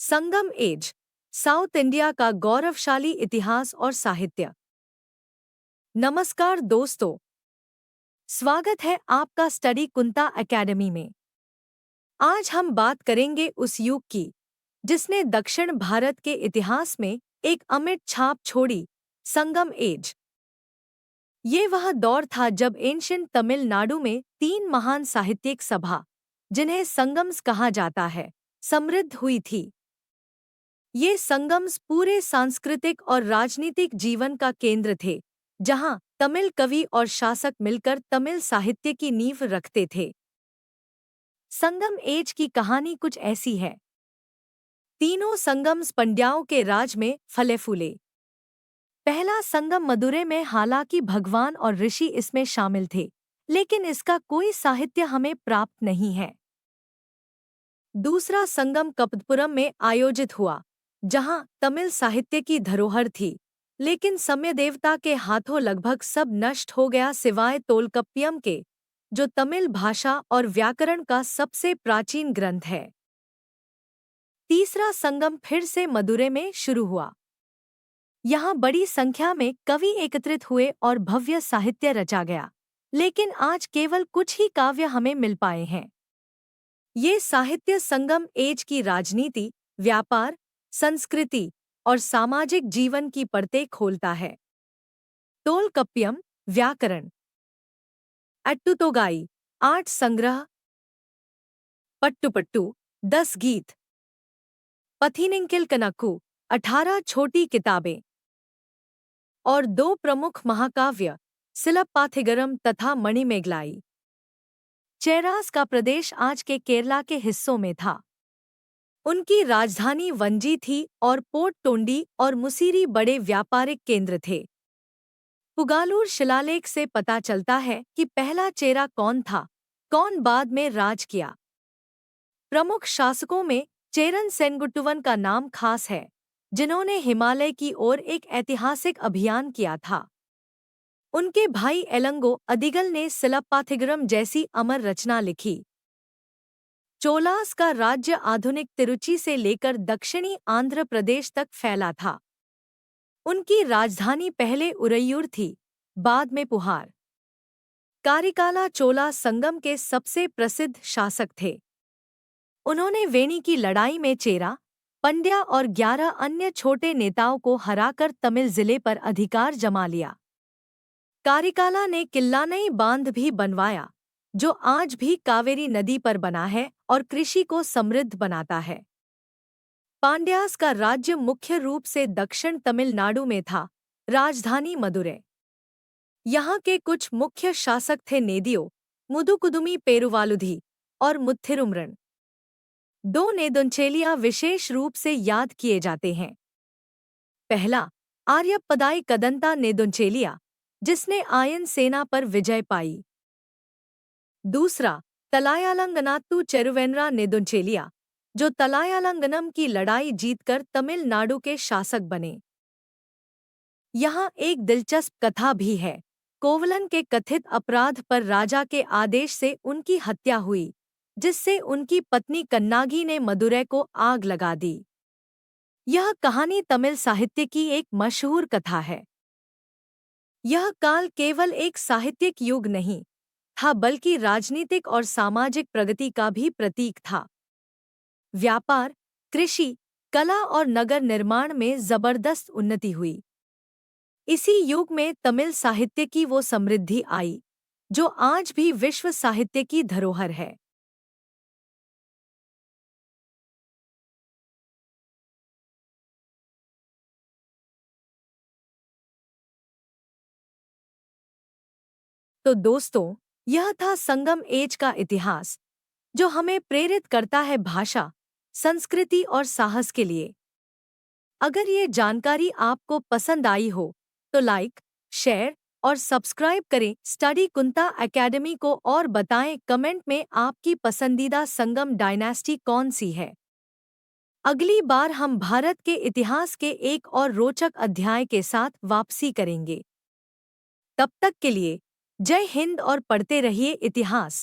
संगम as, south India का गौरवशाली इतिहास और साहित्य। नमस्कार दोस्तों, स्वागत है आपका स्टडी कुंता एकेडमी में। आज हम बात करेंगे उस युग की जिसने दक्षिण भारत के इतिहास में एक अमिट छाप छोड़ी, संगम एज। ये वह दौर था जब एंशिएंट तमिलनाडु में तीन महान साहित्यिक सभा, जिन्हें संगम्स कहा जाता है, समृद्ध हुई थी। ये संगम्स पूरे सांस्कृतिक और राजनीतिक जीवन का केंद्र थे, जहां तमिल कवि और शासक मिलकर तमिल साहित्य की नींव रखते थे। संगम एज की कहानी कुछ ऐसी है। तीनों संगम्स पंड्याओं के राज में फले फूले। पहला संगम मदुरै में, हालांकि भगवान और ऋषि इसमें शामिल थे, लेकिन इसका कोई साहित्य हमें प्राप्त नहीं है। दूसरा संगम कपतपुरम में आयोजित हुआ, जहां तमिल साहित्य की धरोहर थी, लेकिन सम्यदेवता के हाथों लगभग सब नष्ट हो गया सिवाय तोलकप्पियम के, जो तमिल भाषा और व्याकरण का सबसे प्राचीन ग्रंथ है। तीसरा संगम फिर से मदुरै में शुरू हुआ। यहाँ बड़ी संख्या में कवि एकत्रित हुए और भव्य साहित्य रचा गया, लेकिन आज केवल कुछ ही काव्य हमें मिल पाए हैं। ये साहित्य संगम एज की राजनीति, व्यापार, संस्कृति और सामाजिक जीवन की परतें खोलता है। तोलकप्पियम, व्याकरण। अट्टुतोगाई, 8 संग्रह। पट्टुपट्टु, 10 गीत। पथिनिंकिल कनक्कू, 18 छोटी किताबें। और 2 प्रमुख महाकाव्य, सिलप्पाथिगरम तथा मणिमेगलाई। चेरास का प्रदेश आज के केरला के हिस्सों में था। उनकी राजधानी वंजी थी और पोर्ट टोंडी और मुसीरी बड़े व्यापारिक केंद्र थे। पुगालूर शिलालेख से पता चलता है कि पहला चेरा कौन था, कौन बाद में राज किया। प्रमुख शासकों में चेरन सेनगुट्टुवन का नाम खास है, जिन्होंने हिमालय की ओर एक ऐतिहासिक अभियान किया था। उनके भाई एलंगो अदिगल ने सिलप्पाथिगरम जैसी अमर रचना लिखी। चोलास का राज्य आधुनिक तिरुचि से लेकर दक्षिणी आंध्र प्रदेश तक फैला था। उनकी राजधानी पहले उरैयूर थी, बाद में पुहार। कारिकाला चोला संगम के सबसे प्रसिद्ध शासक थे। उन्होंने वेणी की लड़ाई में चेरा, पंड्या और 11 अन्य छोटे नेताओं को हराकर तमिल जिले पर अधिकार जमा लिया। कारिकाला ने किल्लानई बांध भी बनवाया, जो आज भी कावेरी नदी पर बना है और कृषि को समृद्ध बनाता है। पांड्यास का राज्य मुख्य रूप से दक्षिण तमिलनाडु में था, राजधानी मदुरै। यहाँ के कुछ मुख्य शासक थे नेदियो, मुदुकुदुमी पेरुवालुधी और मुत्थिरुमरन। 2 नेदुनचेलिया विशेष रूप से याद किए जाते हैं। पहला, आर्यप्पदाई कदंता नेदुनचेलिया, जिसने आयन सेना पर विजय पाई। दूसरा, तलायालंगनात्तू चेरुवेनरा नेदुनचेलिया, जो तलायालंगनम की लड़ाई जीतकर तमिलनाडु के शासक बने। यहाँ एक दिलचस्प कथा भी है। कोवलन के कथित अपराध पर राजा के आदेश से उनकी हत्या हुई, जिससे उनकी पत्नी कन्नागी ने मदुरै को आग लगा दी। यह कहानी तमिल साहित्य की एक मशहूर कथा है। यह काल केवल एक साहित्यिक युग नहीं था, बल्कि राजनीतिक और सामाजिक प्रगति का भी प्रतीक था। व्यापार, कृषि, कला और नगर निर्माण में जबरदस्त उन्नति हुई। इसी युग में तमिल साहित्य की वो समृद्धि आई, जो आज भी विश्व साहित्य की धरोहर है। तो दोस्तों, यह था संगम एज का इतिहास, जो हमें प्रेरित करता है भाषा, संस्कृति और साहस के लिए। अगर ये जानकारी आपको पसंद आई हो, तो लाइक, शेयर और सब्सक्राइब करें स्टडी कुंता एकेडमी को, और बताएं कमेंट में आपकी पसंदीदा संगम डायनेस्टी कौन सी है। अगली बार हम भारत के इतिहास के एक और रोचक अध्याय के साथ वापसी करेंगे। तब तक के लिए जय हिंद और पढ़ते रहिए इतिहास।